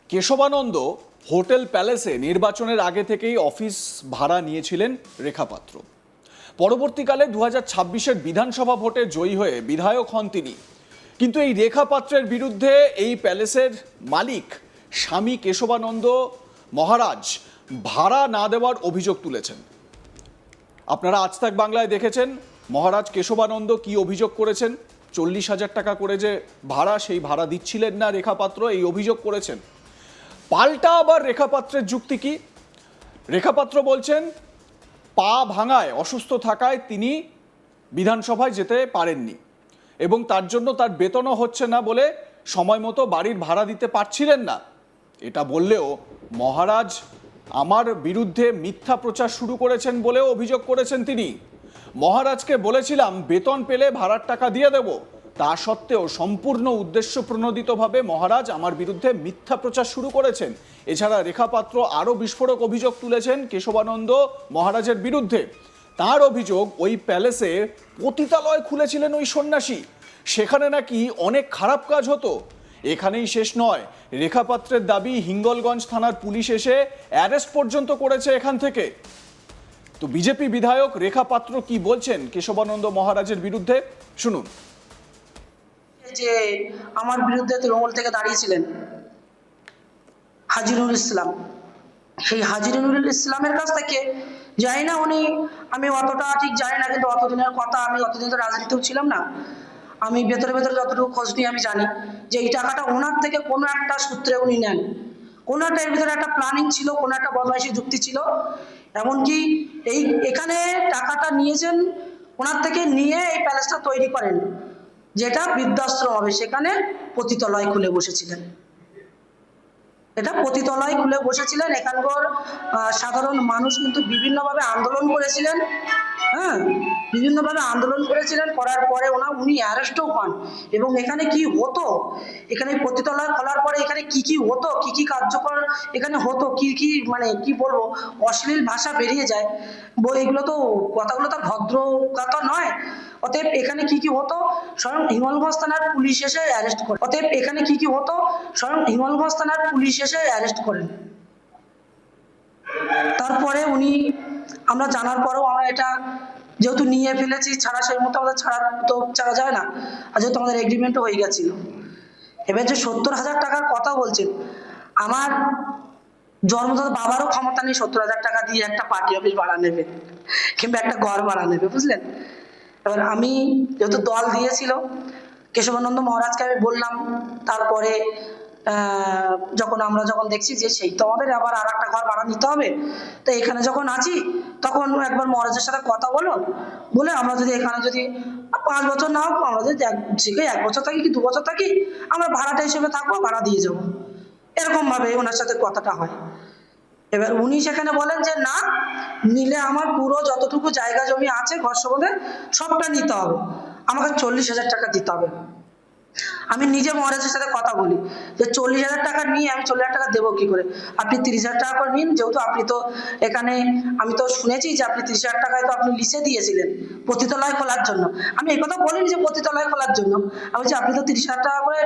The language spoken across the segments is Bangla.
কেশবানন্দ হোটেল প্যালেসে নির্বাচনের আগে থেকেই অফিস ভাড়া নিয়েছিলেন রেখা পাত্র। পরবর্তীকালে 2026-এর বিধানসভা ভোটে জয়ী হয়ে বিধায়ক হন তিনি। কিন্তু এই রেখা পাত্রের বিরুদ্ধে এই প্যালেসের মালিক স্বামী কেশবানন্দ মহারাজ ভাড়া না দেওয়ার অভিযোগ তুলেছেন। আপনারা আজ তাক বাংলায় দেখেছেন মহারাজ কেশবানন্দ কি অভিযোগ করেছেন। 40,000 টাকা করে যে ভাড়া, সেই ভাড়া দিচ্ছিলেন না রেখা পাত্র, এই অভিযোগ করেছেন। পাল্টা আবার রেখা পাত্রের যুক্তি কি? রেখা পাত্র বলছেন পা ভাঙায়, অসুস্থ থাকায় তিনি বিধানসভায় যেতে পারেননি এবং তার জন্য তার বেতনও হচ্ছে না বলে সময় মতো বাড়ির ভাড়া দিতে পারছিলেন না। এটা বললেও মহারাজ আমার বিরুদ্ধে মিথ্যা প্রচার শুরু করেছেন বলেও অভিযোগ করেছেন তিনি। মহারাজকে বলেছিলাম বেতন পেলে ভাড়ার টাকা দিয়ে দেব, তা সত্ত্বেও সম্পূর্ণ উদ্দেশ্য প্রণোদিতভাবে মহারাজ আমার বিরুদ্ধে মিথ্যা প্রচার শুরু করেছেন। এছাড়া রেখা পাত্র আরও বিস্ফোরক অভিযোগ তুলেছেন কেশবানন্দ মহারাজের বিরুদ্ধে। তার অভিযোগ ওই প্যালেসে পতিতালয় খুলেছিলেন ওই সন্ন্যাসী, সেখানে নাকি অনেক খারাপ কাজ হতো। এখানেই শেষ নয়, রেখা পাত্রের দাবি হিঙ্গলগঞ্জ থানার পুলিশ এসে অ্যারেস্ট পর্যন্ত করেছে এখান থেকে। তো বিজেপি বিধায়ক রেখা পাত্র কি বলছেন কেশবানন্দ মহারাজের বিরুদ্ধে, শুনুন। যে আমার বিরুদ্ধে তৃণমূল থেকে দাঁড়িয়েছিলেন হাজিরুল ইসলাম, সেই হাজিরুল ইসলামের কাছ থেকে জানি না উনি, আমি অতটা ঠিক জানি না, কিন্তু অতদিনের কথা, আমি অতদিন তো রাজনীতিও ছিলাম না, আমি ভেতরে ভেতরে যতটুকু খোঁজ নিয়ে আমি জানি যে এই টাকাটা ওনার থেকে কোনো একটা সূত্রে উনি নেন। কোনো একটা এর ভিতরে একটা প্ল্যানিং ছিল, কোনো একটা বদমাইশি যুক্তি ছিল। এমনকি এখানে টাকাটা নিয়েছেন ওনার থেকে, নিয়ে এই প্যালেসটা তৈরি করেন যেটা বৃদ্ধাশ্রম হবে, সেখানে পতিতালয় খুলে বসেছিলেন। এটা পতিতালয় খুলে বসেছিলেন। এখানকার সাধারণ মানুষ কিন্তু বিভিন্নভাবে আন্দোলন করেছিলেন, হ্যাঁ, বিভিন্নভাবে আন্দোলন করেছিলেন। করার পরে উনি অ্যারেস্টও পান। এবং এখানে কি হতো, এখানে পতিতালয় খোলার পরে এখানে কি কি হতো, কি কি কার্যকর এখানে হতো, কি কি মানে কি বলবো, অশ্লীল ভাষা বেরিয়ে যায়। এগুলো তো কথাগুলো তো ভদ্র কথা নয়। অতএব এখানে কি কি হতো স্বয়ং হিঙ্গলগঞ্জ থানার পুলিশ এসে অ্যারেস্ট করে। অতএব এখানে কি কি হতো স্বয়ং হিঙ্গলগঞ্জ থানার পুলিশ এসে অ্যারেস্ট করেন। তারপরে আমরা জানার পরেও আমরা এটা যেহেতু নিয়ে ফেলেছি, ছাড়া সেই মতো আমাদের ছাড়া যায় না, আর যেহেতু আমাদের এগ্রিমেন্টও হয়ে গেছিল। এবার যে 70,000 টাকার কথা বলছেন, আমার জন্মদাতা বাবারও ক্ষমতা নেই 70,000 টাকা দিয়ে একটা পার্টি অফিস ভাড়া নেবে কিংবা একটা ঘর ভাড়া নেবে, বুঝলেন। এবার আমি যেহেতু দল দিয়েছিল, কেশবানন্দ মহারাজকে আমি বললাম। তারপরে আমরা যখন দেখছি যে সেই তো আমাদের আবার আর একটা ঘর ভাড়া নিতে হবে, তো এখানে যখন আছি তখন একবার মহারাজের সাথে কথা বলে আমরা যদি এখানে যদি 5 বছর না হোক, আমরা যদি 1 বছর থাকি কি 2 বছর থাকি, আমরা ভাড়াটা হিসেবে থাকবো, ভাড়া দিয়ে যাবো, এরকম ভাবে ওনার সাথে কথাটা হয়। এবার উনি সেখানে বলেন যে না, নিলে আমার পুরো যতটুকু জায়গা জমি আছে ঘর সম্বন্ধে সবটা নিতে হবে, আমাকে 40,000 টাকা দিতে হবে। আমি নিজে মহারাজের সাথে কথা বলি যে 40,000 টাকা নিয়ে আমি 40,000 টাকা দেবো কি করে, আপনি 30,000 টাকা করে নিন, যেহেতু আপনি তো এখানে, আমি তো শুনেছি যে আপনি 30,000 টাকায় তো আপনি লিসে দিয়েছিলেন পতিতালয় খোলার জন্য। আমি এই কথা বলিনি যে পতিতালয় খোলার জন্য, আমি বলছি আপনি তো 30,000 টাকা করে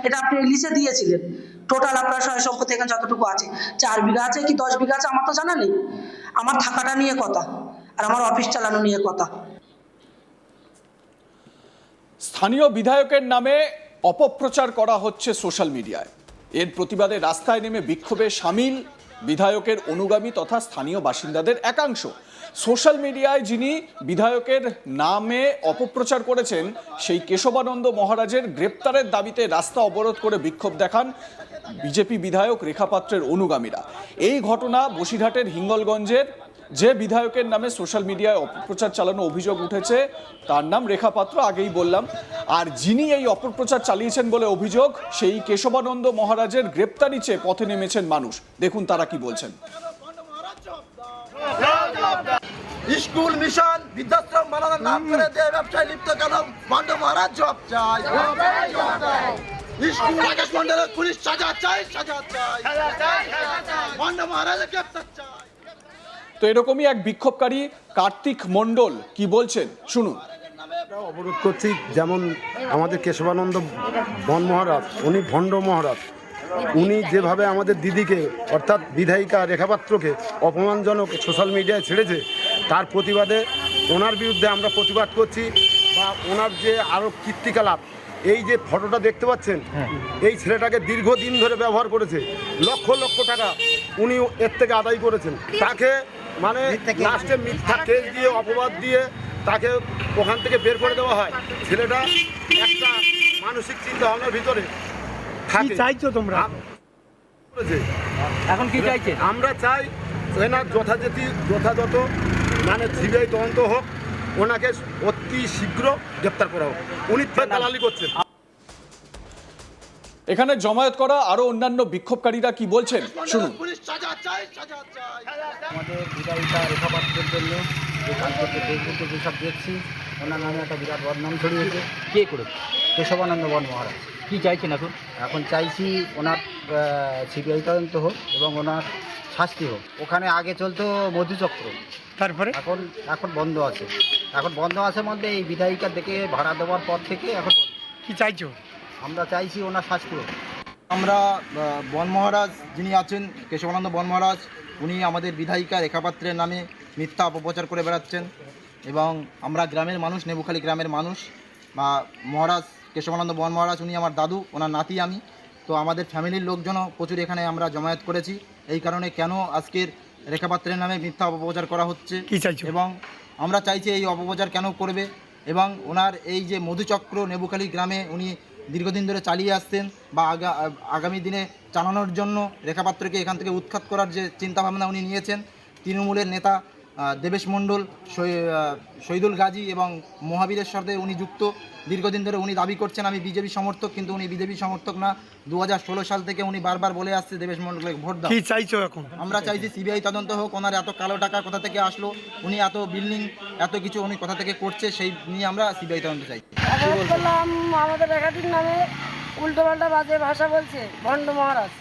এটা আপনি লিসে দিয়েছিলেন। টোটাল আপনার সয় সম্পত্তি এখানে যতটুকু আছে, 4 বিঘা আছে কি 10 বিঘা আছে আমার তো জানা নেই। আমার থাকাটা নিয়ে কথা, আর আমার অফিস চালানো নিয়ে কথা। স্থানীয় বিধায়কের নামে অপপ্রচার করা হচ্ছে সোশ্যাল মিডিয়ায়। এর প্রতিবাদে রাস্তায় নেমে বিক্ষোভে সামিল বিধায়কের অনুগামী তথা স্থানীয় বাসিন্দাদের একাংশ। সোশ্যাল মিডিয়ায় যিনি বিধায়কের নামে অপপ্রচার করেছেন, সেই কেশবানন্দ মহারাজের গ্রেপ্তারের দাবিতে রাস্তা অবরোধ করে বিক্ষোভ দেখান বিজেপি বিধায়ক রেখা পাত্রের অনুগামীরা। এই ঘটনা বসিরহাটের হিঙ্গলগঞ্জের। যে বিধায়কের নামে সোশ্যাল মিডিয়ায় অপপ্রচার চালানো অভিযোগ উঠেছে তার নাম রেখা পাত্র, আগেই বললাম। আর যিনি এই অপপ্রচার চালিয়েছেন বলে অভিযোগ, সেই কেশবানন্দ মহারাজের গ্রেপ্তারি চেয়ে পথে নেমেছেন মানুষ। দেখুন তারা কি বলছেন। স্কুল মিশন বৃদ্ধাশ্রম বানানোর নাম করে যে ব্যবসায় লিপ্ত কেন বন্ড মহারাজ জব চাই, স্কুল আকাশ মন্ডলের পুলিশ সাজা চাই, বন্ড মহারাজের গ্রেপ্তার চাই। তো এরকমই এক বিক্ষোভকারী কার্তিক মণ্ডল কি বলছেন, শুনুন। অবরোধ করছি, যেমন আমাদের কেশবানন্দ বন মহারাজ, উনি ভণ্ড মহারাজ, উনি যেভাবে আমাদের দিদিকে অর্থাৎ বিধায়িকা রেখাপাত্রকে অপমানজনক সোশ্যাল মিডিয়ায় ছেড়েছে, তার প্রতিবাদে ওনার বিরুদ্ধে আমরা প্রতিবাদ করছি। বা ওনার যে আরও কীর্তিকলাপ, এই যে ফটোটা দেখতে পাচ্ছেন, এই ছেলেটাকে দীর্ঘদিন ধরে ব্যবহার করেছে, লক্ষ লক্ষ টাকা উনি এর থেকে আদায় করেছেন। তাকে মানে লাস্টে মিথ্যা কেস দিয়ে অপবাদ দিয়ে তাকে ওখান থেকে বের করে দেওয়া হয়। ছেলেটা একটা মানসিক চিন্তা ভাবনার ভিতরে থাকে। চাইছো তোমরা এখন কি চাইছে? আমরা চাই এনার যথাযথ মানে সিবিআই তদন্ত হোক, ওনাকে অতি শীঘ্র গ্রেপ্তার করা হোক। উনি দালালি করছেন। এখানে জমায়েত করা আরো অন্যান্য বিক্ষোভকারীরা কি বলছেন শুনুন। পুলিশ সাজা চাই, সাজা চাই। আমাদের বিধায়িকা রেখাপাত্রের জন্য যে কালকে ফেসবুকে যেসব দেখছি, ওনার নামে একটা বিরাট বদনাম ছড়িয়েছে। কে করেছে? কেশবানন্দ বন মহারাজ। কী চাইছেন এখন? এখন চাইছি ওনার সিবিআই তদন্ত হোক এবং ওনার শাস্তি হোক। ওখানে আগে চলতো মধুচক্র, তারপরে এখন বন্ধ আছে। এখন বন্ধ আছে মধ্যে এই বিধায়িকা দেখে ভাড়া দেওয়ার পর থেকে এখন বন্ধ। কি চাইছো? আমরা চাইছি ওনার শাস্তি হোক। আমরা বন মহারাজ যিনি আছেন, কেশবানন্দ বন মহারাজ, উনি আমাদের বিধায়িকা রেখাপাত্রের নামে মিথ্যা অপপ্রচার করে বেড়াচ্ছেন এবং আমরা গ্রামের মানুষ, নেবুখালী গ্রামের মানুষ, বা মহারাজ কেশবানন্দ বন মহারাজ উনি আমার দাদু, ওনার নাতি আমি। তো আমাদের ফ্যামিলির লোকজনও প্রচুর এখানে আমরা জমায়েত করেছি। এই কারণে কেন আজকের রেখাপাত্রের নামে মিথ্যা অপপ্রচার করা হচ্ছে কি চাইছো? এবং আমরা চাইছি এই অপপ্রচার কেন করবে এবং ওনার এই যে মধুচক্র নেবুখালী গ্রামে উনি দীর্ঘদিন ধরে চালিয়ে আসছেন বা আগামী দিনে চালানোর জন্য রেখাপাত্রকে এখান থেকে উৎখাত করার যে চিন্তাভাবনা উনি নিয়েছেন। তৃণমূলের নেতা দেবেশ মণ্ডল, শহীদুল গাজী এবং মহাবীরের সাথে উনি যুক্ত। দীর্ঘদিন ধরে উনি দাবি করছেন আমি বিজেপি সমর্থক, কিন্তু উনি বিজেপি সমর্থক না। 2016 সাল থেকে উনি বারবার বলে আসছে দেবেশ মণ্ডলকে ভোট দাও। কি চাইছো এখন? আমরা চাইছি সিবিআই তদন্ত হোক, ওনার এত কালো টাকা কোথা থেকে আসলো, উনি এত বিল্ডিং এত কিছু উনি কোথা থেকে করছে, সেই নিয়ে আমরা সিবিআই তদন্ত চাই। অবরোধ করলাম আমাদের একাধিক নামে উল্টোপাল্টা বাজে ভাষা বলছে ভণ্ড মহারাজ।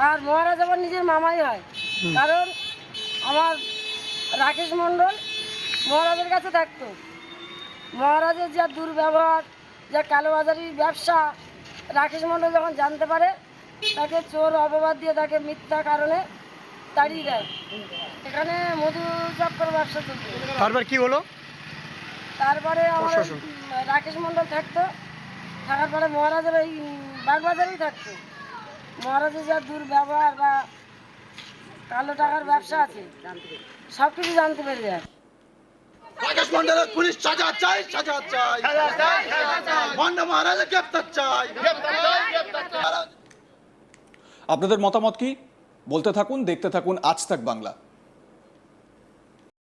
আর মহারাজ আবার নিজের মামাই হয়, কারণ আমার রাকেশ মণ্ডল মহারাজের কাছে থাকতো। মহারাজের যা দুর্ব্যবহার, যা কালোবাজারির ব্যবসা রাকেশ মণ্ডল যখন জানতে পারে, তাকে চোর অপবাদ দিয়ে তাকে মিথ্যা কারণে তাড়িয়ে দেয়। এখানে মধু চক্কর ব্যবসা চলছে। তারপর কি হলো? তারপরে আমার রাকেশ মণ্ডল থাকতো, থাকার পরে মহারাজের ওই বাগবাজারেই থাকতো। মহারাজের যা দুর্ব্যবহার বা কালো টাকার ব্যবসা আছে সব কিছু জানতে পেরে যায়। রাকেশ মন্ডলের পুলিশ সাজা চাই, সাজা চাই। বন্ড মহারাজের গ্রেপ্তার চাই। আপনাদের মতামত কি? বলতে থাকুন, দেখতে থাকুন আজ তাক বাংলা।